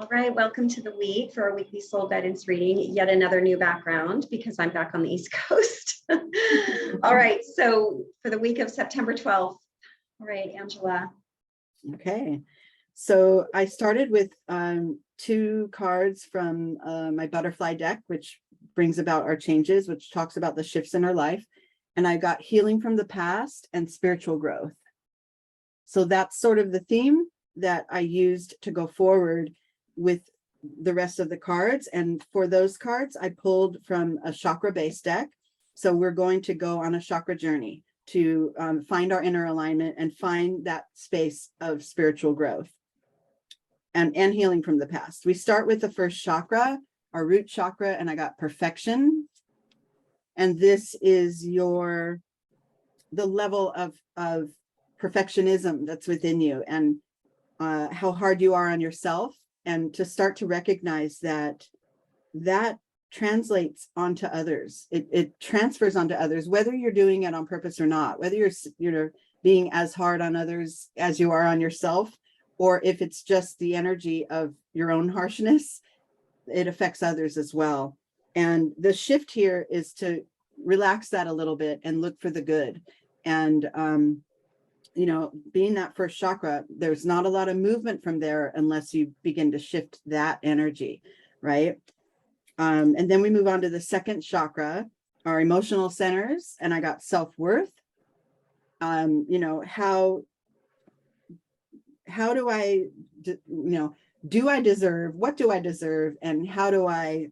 All right, welcome to the week for our weekly soul guidance reading. Yet another new background because I'm back on the East Coast. All right, so for the week of September 12th. All right, Angela. Okay, so I started with two cards from my butterfly deck, which brings about our changes, which talks about the shifts in our life. And I got healing from the past and spiritual growth. So that's sort of the theme that I used to go forward with the rest of the cards. And for those cards, I pulled from a chakra-based deck. So we're going to go on a chakra journey to find our inner alignment and find that space of spiritual growth and healing from the past. We start with the first chakra, our root chakra, and I got perfection. And this is the level of perfectionism that's within you and how hard you are on yourself, and to start to recognize that translates onto others. It transfers onto others, whether you're doing it on purpose or not, whether you're being as hard on others as you are on yourself, or if it's just the energy of your own harshness, it affects others as well. And the shift here is to relax that a little bit and look for the good. And being that first chakra, there's not a lot of movement from there unless you begin to shift that energy, right? And then we move on to the second chakra, our emotional centers, and I got self-worth. How do I, do I deserve, what do I deserve? And how do I,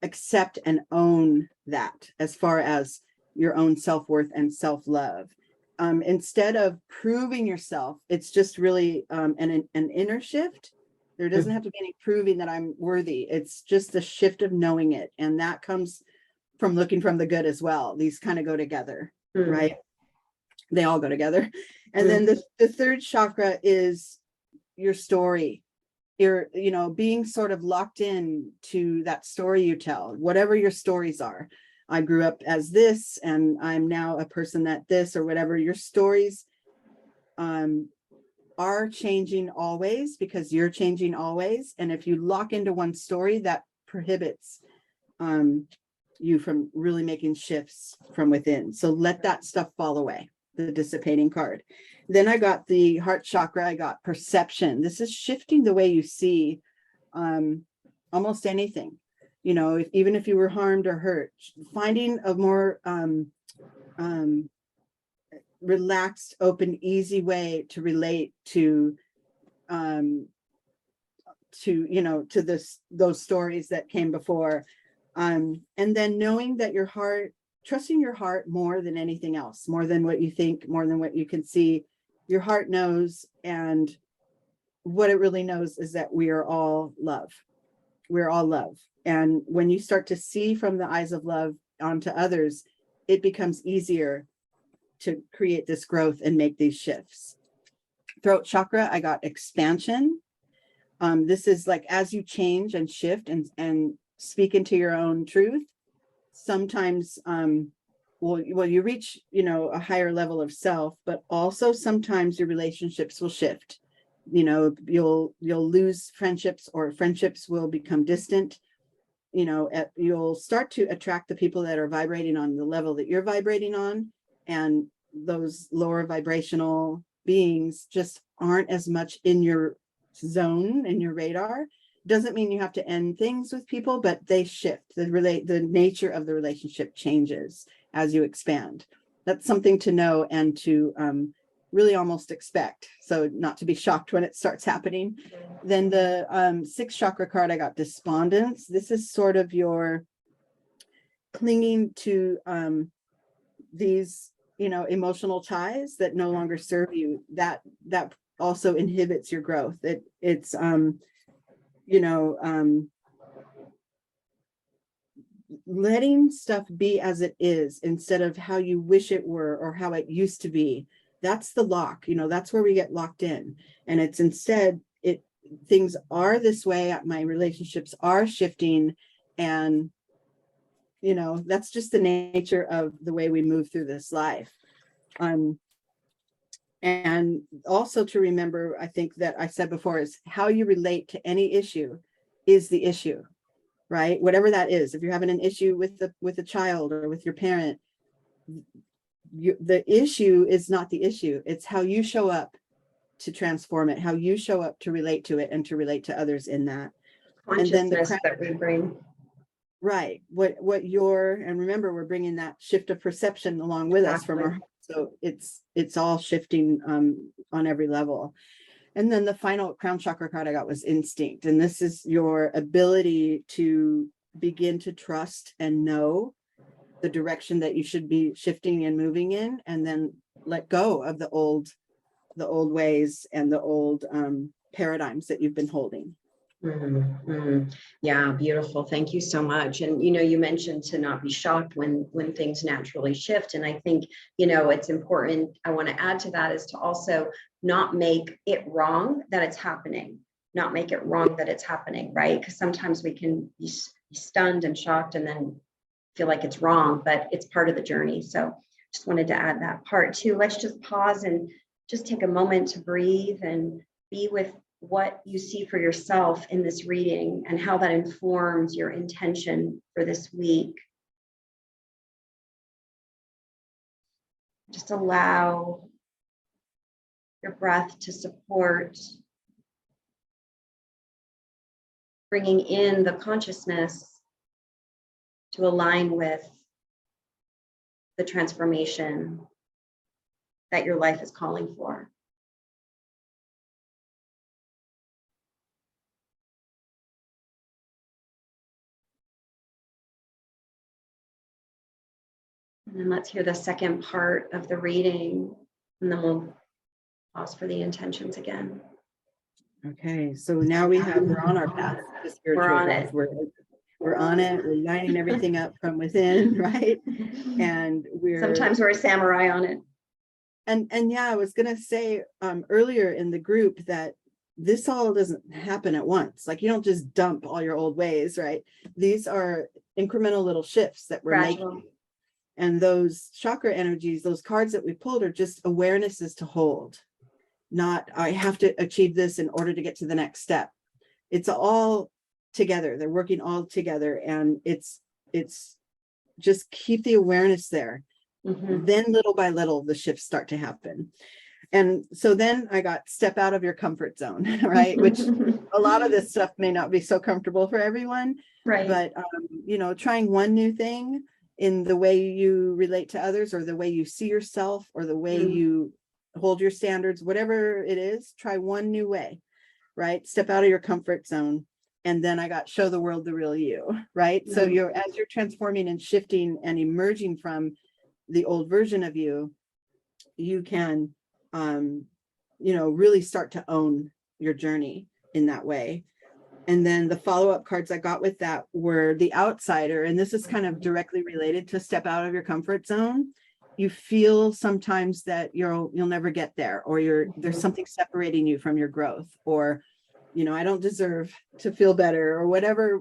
accept and own that as far as your own self-worth and self-love. Instead of proving yourself, it's just really an inner shift. There doesn't have to be any proving that I'm worthy. It's just the shift of knowing it. And that comes from looking from the good as well. These kind of go together, right? They all go together. And then the third chakra is your story. You're, being sort of locked in to that story you tell, whatever your stories are. I grew up as this, and I'm now a person that this, or whatever. Your stories are changing always because you're changing always. And if you lock into one story, that prohibits you from really making shifts from within. So let that stuff fall away, the dissipating card. Then I got the heart chakra. I got perception. This is shifting the way you see almost anything. Even if you were harmed or hurt, finding a more relaxed, open, easy way to relate to those stories that came before, and then knowing that your heart, trusting your heart more than anything else, more than what you think, more than what you can see. Your heart knows, and what it really knows is that we are all love. We're all love. And when you start to see from the eyes of love onto others, it becomes easier to create this growth and make these shifts. Throat chakra, I got expansion. This is like as you change and shift and speak into your own truth, sometimes you reach a higher level of self, but also sometimes your relationships will shift. You'll lose friendships, or friendships will become distant. You'll start to attract the people that are vibrating on the level that you're vibrating on, and those lower vibrational beings just aren't as much in your zone, in your radar. Doesn't mean you have to end things with people, but they shift. The nature of the relationship changes as you expand. That's something to know and to really almost expect. So not to be shocked when it starts happening. Then the sixth chakra card, I got despondence. This is sort of your clinging to these, emotional ties that no longer serve you. That also inhibits your growth. It's letting stuff be as it is instead of how you wish it were or how it used to be. That's the lock. That's where we get locked in. And it's instead, things are this way. My relationships are shifting, and that's just the nature of the way we move through this life. And also to remember, I think that I said before, is how you relate to any issue is the issue, right? Whatever that is. If you're having an issue with a child or with your parent, the issue is not the issue. It's how you show up to transform it, how you show up to relate to it and to relate to others in that. And then the Consciousness that we bring. right, what your, and remember, we're bringing that shift of perception along with us from our, so it's all shifting on every level. And then the final crown chakra card I got was instinct, and this is your ability to begin to trust and know the direction that you should be shifting and moving in, and then let go of the old ways and the old paradigms that you've been holding. Yeah, beautiful. Thank you so much. And you mentioned to not be shocked when things naturally shift. And I think it's important. I want to add to that is to also not make it wrong that it's happening. Not make it wrong that it's happening, right? Because sometimes we can be stunned and shocked and then feel like it's wrong, but it's part of the journey. So just wanted to add that part too. Let's just pause and just take a moment to breathe and be with what you see for yourself in this reading and how that informs your intention for this week. Just allow your breath to support bringing in the consciousness to align with the transformation that your life is calling for. And then let's hear the second part of the reading, and then we'll pause for the intentions again. Okay, so now we're on our path to spiritual We're on growth. it. We're on it. We're lining everything up from within, right? And Sometimes we're a samurai on it. And yeah, I was gonna say earlier in the group that this all doesn't happen at once. Like, you don't just dump all your old ways, right? These are incremental little shifts that we're making. And those chakra energies, those cards that we pulled, are just awarenesses to hold. Not, I have to achieve this in order to get to the next step. It's all together. They're working all together, and it's just keep the awareness there. Then little by little, the shifts start to happen. And so then I got step out of your comfort zone, right? Which a lot of this stuff may not be so comfortable for everyone, right? But trying one new thing in the way you relate to others, or the way you see yourself, or the way you hold your standards, whatever it is, try one new way, right? Step out of your comfort zone. And then I got show the world the real you, right? So as you're transforming and shifting and emerging from the old version of you, you can really start to own your journey in that way. And then the follow-up cards I got with that were the outsider. And this is kind of directly related to step out of your comfort zone. You feel sometimes that you'll never get there, or there's something separating you from your growth, or I don't deserve to feel better, or whichever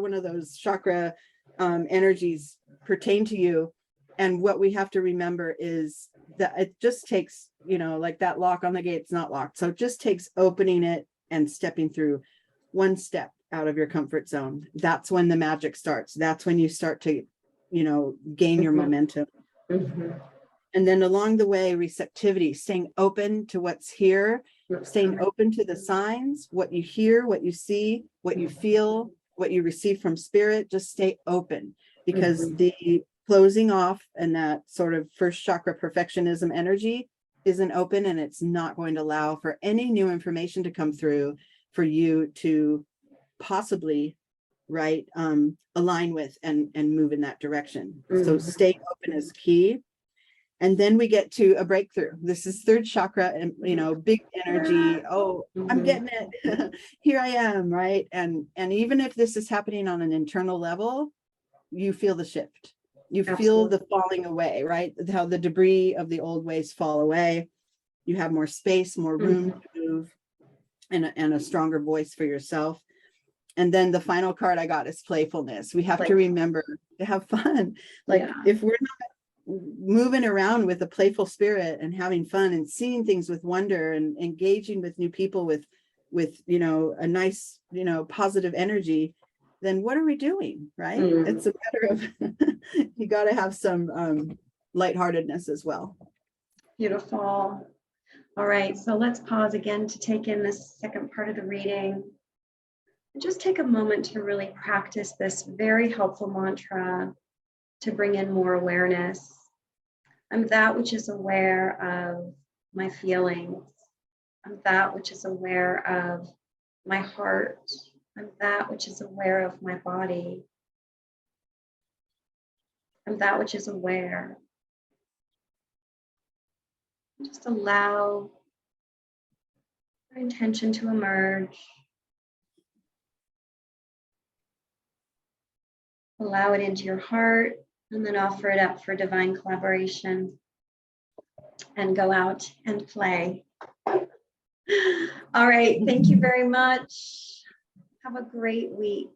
one of those chakra energies pertain to you. And what we have to remember is that it just takes, like that lock on the gate's not locked. So it just takes opening it and stepping through one step out of your comfort zone. That's when the magic starts. That's when you start to, gain your momentum. And then along the way, receptivity, staying open to what's here, staying open to the signs, what you hear, what you see, what you feel, what you receive from spirit. Just stay open, because the closing off and that sort of first chakra perfectionism energy isn't open, and it's not going to allow for any new information to come through for you to possibly align with and move in that direction. So stay open is key. And then we get to a breakthrough. This is third chakra, and big energy. Oh, I'm getting it. Here I am, right? And even if this is happening on an internal level, you feel the shift. You feel the falling away, right? How the debris of the old ways fall away. You have more space, more room to move, and a stronger voice for yourself. And then the final card I got is playfulness. We have to remember to have fun. Like, if we're not moving around with a playful spirit and having fun and seeing things with wonder and engaging with new people with a nice, positive energy, then what are we doing? Right. It's a matter of you got to have some lightheartedness as well. Beautiful. All right, so let's pause again to take in this second part of the reading. And just take a moment to really practice this very helpful mantra to bring in more awareness. I'm that which is aware of my feelings. I'm that which is aware of my heart. I'm that which is aware of my body. I'm that which is aware. Just allow your intention to emerge. Allow it into your heart and then offer it up for divine collaboration and go out and play. All right, thank you very much. Have a great week.